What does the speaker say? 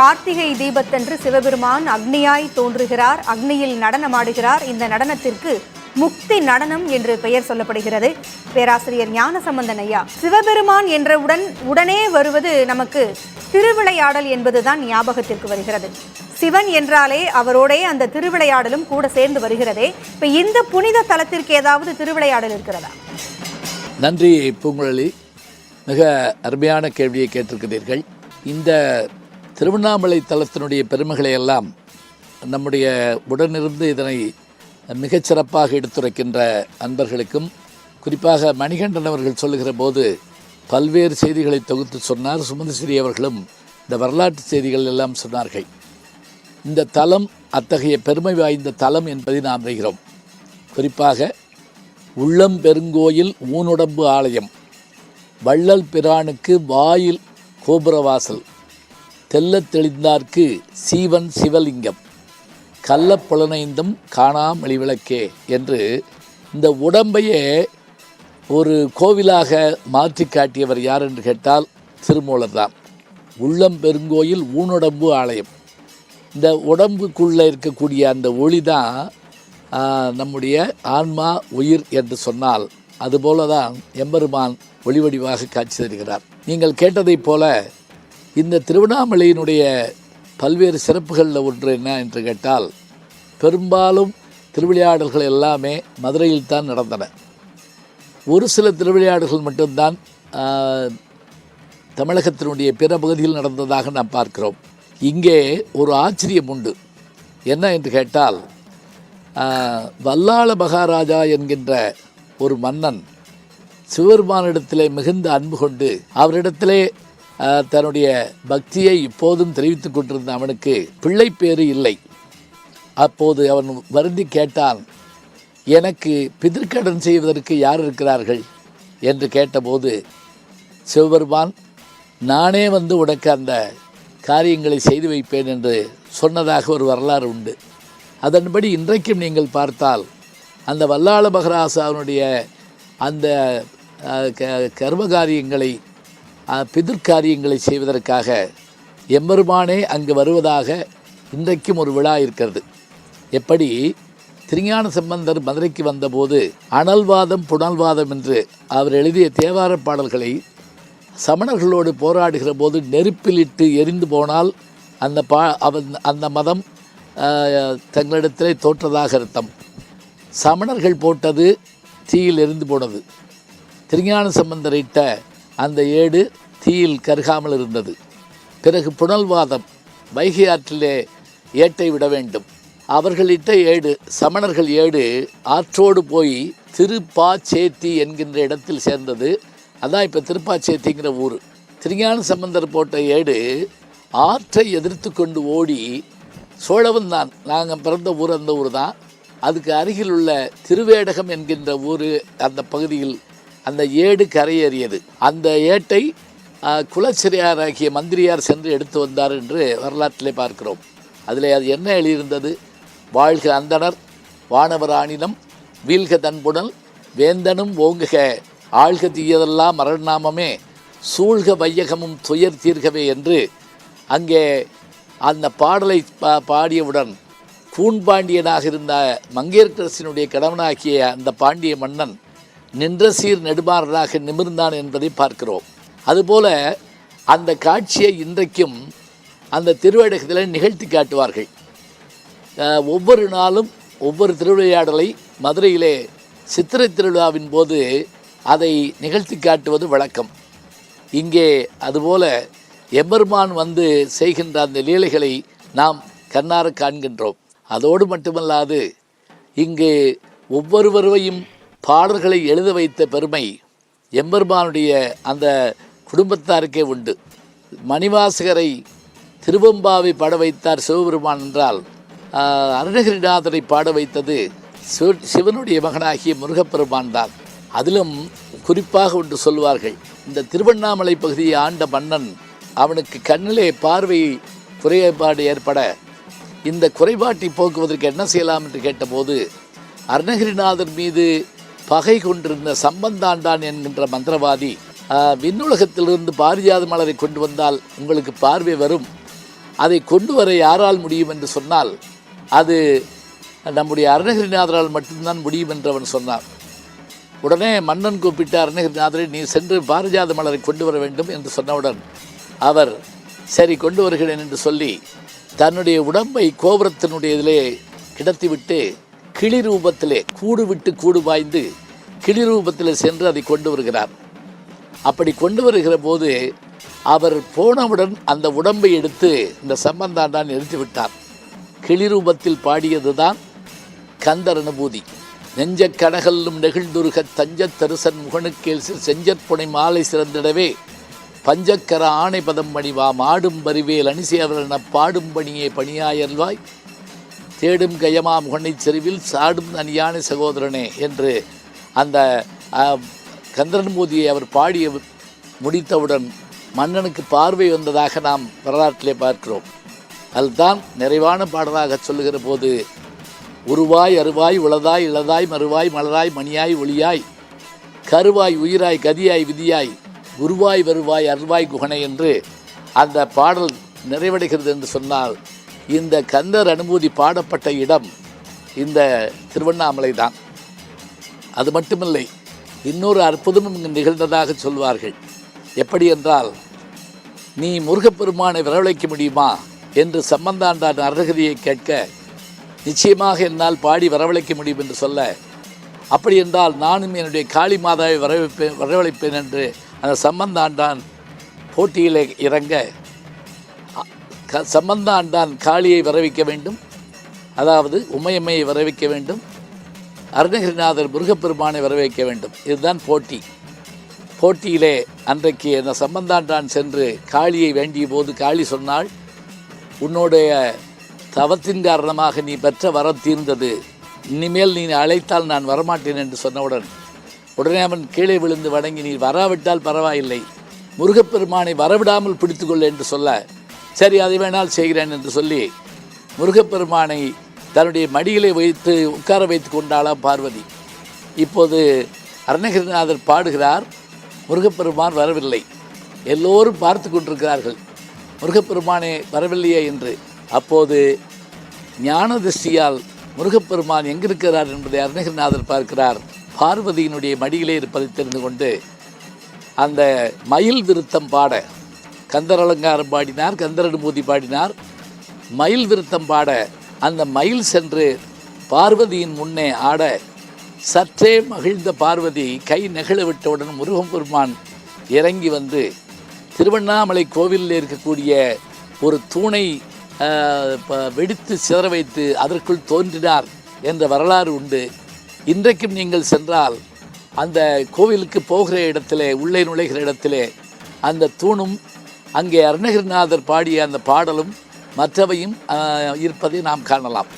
கார்த்திகை தீபத்தன்று சிவபெருமான் அக்னியாய் தோன்றுகிறார், அக்னியில் நடனமாடுகிறார். இந்த நடனத்திற்கு முக்தி நடனம் என்று பெயர் சொல்லப்படுகிறது. பேராசிரியர் ஞானசம்பந்தன் ஐயா, சிவபெருமான் என்றவுடன் உடனே வருவது நமக்கு திருவிளையாடல் என்பதுதான் ஞாபகத்திற்கு வருகிறது. சிவன் என்றாலே அவரோடே அந்த திருவிளையாடலும் கூட சேர்ந்து வருகிறதே. இப்ப இந்த புனித தலத்திற்கு ஏதாவது திருவிளையாடல் இருக்கிறதா? நன்றி பூங்குழலி, மிக அருமையான கேள்வியை கேட்டிருக்கிறீர்கள். இந்த திருவண்ணாமலை தலத்தினுடைய பெருமைகளை எல்லாம் நம்முடைய உடனிருந்து இதனை மிகச்சிறப்பாக எடுத்துரைக்கின்ற அன்பர்களுக்கும், குறிப்பாக மணிகண்டன் அவர்கள் சொல்லுகிற போது பல்வேறு செய்திகளை தொகுத்து சொன்னார். சுமந்திஸ்ரீ அவர்களும் இந்த வரலாற்று செய்திகள் எல்லாம் சொன்னார்கள். இந்த தலம் அத்தகைய பெருமை வாய்ந்த தலம் என்பதை நாம் அறிகிறோம். குறிப்பாக உள்ளம் பெருங்கோயில் ஊனுடம்பு ஆலயம், வள்ளல் பிரானுக்கு வாயில் கோபுரவாசல், தெல்லத் தெளிந்தார்க்கு சீவன் சிவலிங்கம், கள்ளப்புலனைந்தும் காணாம் வெளிவிளக்கே என்று இந்த உடம்பையே ஒரு கோவிலாக மாற்றி காட்டியவர் யார் என்று கேட்டால் திருமூலர் தான். உள்ளம் பெருங்கோயில் ஊனுடம்பு ஆலயம், இந்த உடம்புக்குள்ளே இருக்கக்கூடிய அந்த ஒளி தான் நம்முடைய ஆன்மா உயிர் என்று சொன்னால், அதுபோல தான் எம்பெருமான் ஒளிவடிவாக காட்சி தருகிறார். நீங்கள் கேட்டதைப் போல இந்த திருவண்ணாமலையினுடைய பல்வேறு சிறப்புகளில் ஒன்று என்ன என்று கேட்டால், பெரும்பாலும் திருவிளையாடல்கள் எல்லாமே மதுரையில் தான் நடந்தன. ஒரு சில திருவிளையாடல்கள் மட்டும்தான் தமிழகத்தினுடைய பிற பகுதியில் நடந்ததாக நாம் பார்க்கிறோம். இங்கே ஒரு ஆச்சரியம் உண்டு. என்ன என்று கேட்டால், வல்லாள மகாராஜா என்கின்ற ஒரு மன்னன் சிவபெருமானிடத்திலே மிகுந்த அன்பு கொண்டு அவரிடத்திலே தன்னுடைய பக்தியை இப்போதும் தெரிவித்துக் கொண்டிருந்த அவனுக்கு பிள்ளை பேறு இல்லை. அப்போது அவன் வருந்தி கேட்டான், எனக்கு பிதிர்க்கடன் செய்வதற்கு யார் இருக்கிறார்கள் என்று கேட்டபோது சிவபெருமான், நானே வந்து உனக்கு அந்த காரியங்களை செய்து வைப்பேன் என்று சொன்னதாக ஒரு வரலாறு உண்டு. அதன்படி இன்றைக்கும் நீங்கள் பார்த்தால் அந்த வல்லாள மகராசாவினுடைய அந்த கர்மகாரியங்களை பிதிர்காரியங்களை செய்வதற்காக எம்பெருமானே அங்கு வருவதாக இன்றைக்கும் ஒரு விழா இருக்கிறது. எப்படி திருஞான சம்பந்தர் மதுரைக்கு வந்தபோது அனல்வாதம் புனல்வாதம் என்று அவர் எழுதிய தேவார பாடல்களை சமணர்களோடு போராடுகிற போது நெருப்பிலிட்டு எரிந்து போனால் அந்த மதம் தங்களிடத்திலே தோற்றதாக அர்த்தம். சமணர்கள் போட்டது தீயில் எரிந்து போனது. திருஞான சம்பந்தர் இட்ட அந்த ஏடு தீயில் கருகாமல் இருந்தது. பிறகு புனல்வாதம், வைகை ஆற்றிலே ஏட்டை விட வேண்டும். அவர்களிட்ட ஏடு, சமணர்கள் ஏடு ஆற்றோடு போய் திருப்பாச்சேத்தி என்கின்ற இடத்தில் சேர்ந்தது. அதான் இப்போ திருப்பாச்சேத்திங்கிற ஊர். திருஞான சம்பந்தர் போட்ட ஏடு ஆற்றை எதிர்த்து கொண்டு ஓடி சோழவன் தான், நாங்கள் பிறந்த ஊர் அந்த ஊர் தான், அதுக்கு அருகில் உள்ள திருவேடகம் என்கின்ற ஊர், அந்த பகுதியில் அந்த ஏடு கரையேறியது. அந்த ஏட்டை குலச்சிறையாராகிய மந்திரியார் சென்று எடுத்து வந்தார் என்று வரலாற்றிலே பார்க்கிறோம். அதில் அது என்ன எழுதியிருந்தது? வாழ்க அந்தனர் வானவராணினம் வீழ்க தன்புணல் வேந்தனும் ஓங்குக ஆழ்க தீயதெல்லாம் மரணாமமே சூழ்க வையகமும் துயர் தீர்கவே என்று அங்கே அந்த பாடலை பாடியவுடன் கூன்பாண்டியனாக இருந்த மங்கையர்க்கரசினுடைய கணவனாகிய அந்த பாண்டிய மன்னன் நின்ற சீர் நெடுமாறனாக நிமிர்ந்தான் என்பதை பார்க்கிறோம். அதுபோல அந்த காட்சியை இன்றைக்கும் அந்த திருவேடகத்தில் நிகழ்த்தி காட்டுவார்கள். ஒவ்வொரு நாளும் ஒவ்வொரு திருவிளையாடலை மதுரையிலே சித்திரை திருவிழாவின் போது அதை நிகழ்த்தி காட்டுவது வழக்கம். இங்கே அதுபோல எம்பெருமான் வந்து செய்கின்ற அந்த லீலைகளை நாம் கண்ணார காண்கின்றோம். அதோடு மட்டுமல்லாது இங்கு ஒவ்வொருவரையும் பாடல்களை எழுத வைத்த பெருமை எம்பெருமானுடைய அந்த குடும்பத்தாருக்கே உண்டு. மணிவாசகரை திருவெம்பாவை பாட வைத்தார் சிவபெருமான் என்றால், அருணகிரிநாதரை பாட வைத்தது சிவனுடைய மகனாகிய முருகப்பெருமான் தான். அதிலும் குறிப்பாக ஒன்று சொல்வார்கள், இந்த திருவண்ணாமலை பகுதியை ஆண்ட மன்னன் அவனுக்கு கண்ணிலே பார்வை குறைபாடு ஏற்பட இந்த குறைபாட்டை போக்குவதற்கு என்ன செய்யலாம் என்று கேட்டபோது, அருணகிரிநாதர் மீது பகை கொண்டிருந்த சம்பந்தாண்டான் என்கின்ற மந்திரவாதி விண்ணுலகத்திலிருந்து பாரிஜாத மலரை கொண்டு வந்தால் உங்களுக்கு பார்வை வரும், அதை கொண்டு வர யாரால் முடியும் என்று சொன்னால் அது நம்முடைய அருணகிரிநாதரால் மட்டும்தான் முடியும் என்று அவன் சொன்னான். உடனே மன்னன் கூப்பிட்டு அருணகிரிநாதரை நீ சென்று பாரிஜாத மலரை கொண்டு வர வேண்டும் என்று சொன்னவுடன் அவர் சரி கொண்டு வருகிறேன் என்று சொல்லி தன்னுடைய உடம்பை கோபுரத்தினுடைய இதிலே கிடத்திவிட்டு கிளி ரூபத்திலே கூடு விட்டு கூடு பாய்ந்து கிளி ரூபத்தில் சென்று அதை கொண்டு வருகிறார். அப்படி கொண்டு வருகிற போது அவர் போனவுடன் அந்த உடம்பை எடுத்து இந்த சம்பந்தாண்டான் நிறுத்திவிட்டார். கிளி ரூபத்தில் பாடியது தான் கந்தர் அனுபூதி. நெஞ்ச கடகல்லும் நெகிழ்ந்துருக தஞ்சத் தரிசன் முகனுக்கேல் செஞ்சற்புனை மாலை சிறந்திடவே பஞ்சக்கர ஆணை பதம் பணிவா மாடும் பரிவேல் அணிசேவரன பாடும் பணியே பணியாயல்வாய் தேடும் கயமா முகனைச் செறிவில் சாடும் அணியான சகோதரனே என்று அந்த கந்தரனுபூதியை அவர் பாடிய முடித்தவுடன் மன்னனுக்கு பார்வை வந்ததாக நாம் வரலாற்றிலே பார்க்கிறோம். அதுதான் நிறைவான பாடலாக சொல்லுகிற போது உருவாய் அருவாய் உளதாய் இளதாய் மறுவாய் மலராய் மணியாய் ஒளியாய் கருவாய் உயிராய் கதியாய் விதியாய் குருவாய் வருவாய் அருவாய் குகனை என்று அந்த பாடல் நிறைவடைகிறது என்று சொன்னால் இந்த கந்தர் அனுபூதி பாடப்பட்ட இடம் இந்த திருவண்ணாமலை தான். அது மட்டுமில்லை, இன்னொரு அற்புதமும் இங்கு நிகழ்ந்ததாக சொல்வார்கள். எப்படி என்றால், நீ முருகப்பெருமானை வரவழைக்க முடியுமா என்று சம்பந்தாண்டான் அருணகிரியை கேட்க நிச்சயமாக என்னால் பாடி வரவழைக்க முடியும் என்று சொல்ல, அப்படி என்றால் நானும் என்னுடைய காளி மாதாவை வரவழைப்பேன் என்று அந்த சம்பந்தாண்டான் போட்டியிலே இறங்க சம்பந்தாண்டான் காளியை வரவைக்க வேண்டும், அதாவது உமையம்மையை வரவைக்க வேண்டும், அருணகிரிநாதர் முருகப்பெருமானை வரவைக்க வேண்டும். இதுதான் போட்டி. போட்டியிலே அன்றைக்கு அந்த சம்பந்தாண்டான் சென்று காளியை வேண்டிய போது காளி சொன்னாள், உன்னுடைய தவத்தின் காரணமாக நீ பெற்ற வரம் தீர்ந்தது, இனிமேல் நீ அழைத்தால் நான் வரமாட்டேன் என்று சொன்னவுடன் உடனே அவன் கீழே விழுந்து வணங்கி நீ வராவிட்டால் பரவாயில்லை, முருகப்பெருமானை வரவிடாமல் பிடித்துக்கொள்ள என்று சொல்ல, சரி அதை வேணால் செய்கிறேன் என்று சொல்லி முருகப்பெருமானை தன்னுடைய மடியிலே வைத்து உட்கார வைத்து கொண்டாளாம் பார்வதி. இப்போது அருணகிரிநாதர் பாடுகிறார், முருகப்பெருமான் வரவில்லை. எல்லோரும் பார்த்து கொண்டிருக்கிறார்கள், முருகப்பெருமானே வரவில்லையே என்று. அப்போது ஞான திருஷ்டியால் முருகப்பெருமான் எங்கிருக்கிறார் என்பதை அருணகிரிநாதர் பார்க்கிறார். பார்வதியினுடைய மடியிலே இருப்பதை தெரிந்து கொண்டு அந்த மயில் விருத்தம் பாட கந்தர் அலங்காரம் பாடினார், கந்தர் அனுபூதி பாடினார். மயில் விருத்தம் பாட அந்த மயில் சென்று பார்வதியின் முன்னே ஆட சற்றே மகிழ்ந்த பார்வதி கை நெகிழ விட்டவுடன் முருகப்பெருமான் இறங்கி வந்து திருவண்ணாமலை கோவிலில் இருக்கக்கூடிய ஒரு தூணை வெடித்து சிதற வைத்து அதற்குள் தோன்றினார் என்ற வரலாறு உண்டு. இன்றைக்கும் நீங்கள் சென்றால் அந்த கோவிலுக்கு போகிற இடத்திலே உள்ளே நுழைகிற இடத்திலே அந்த தூணும் அங்கே அருணகிரிநாதர் பாடிய அந்த பாடலும் மற்றவையும் இருப்பதை நாம் காணலாம்.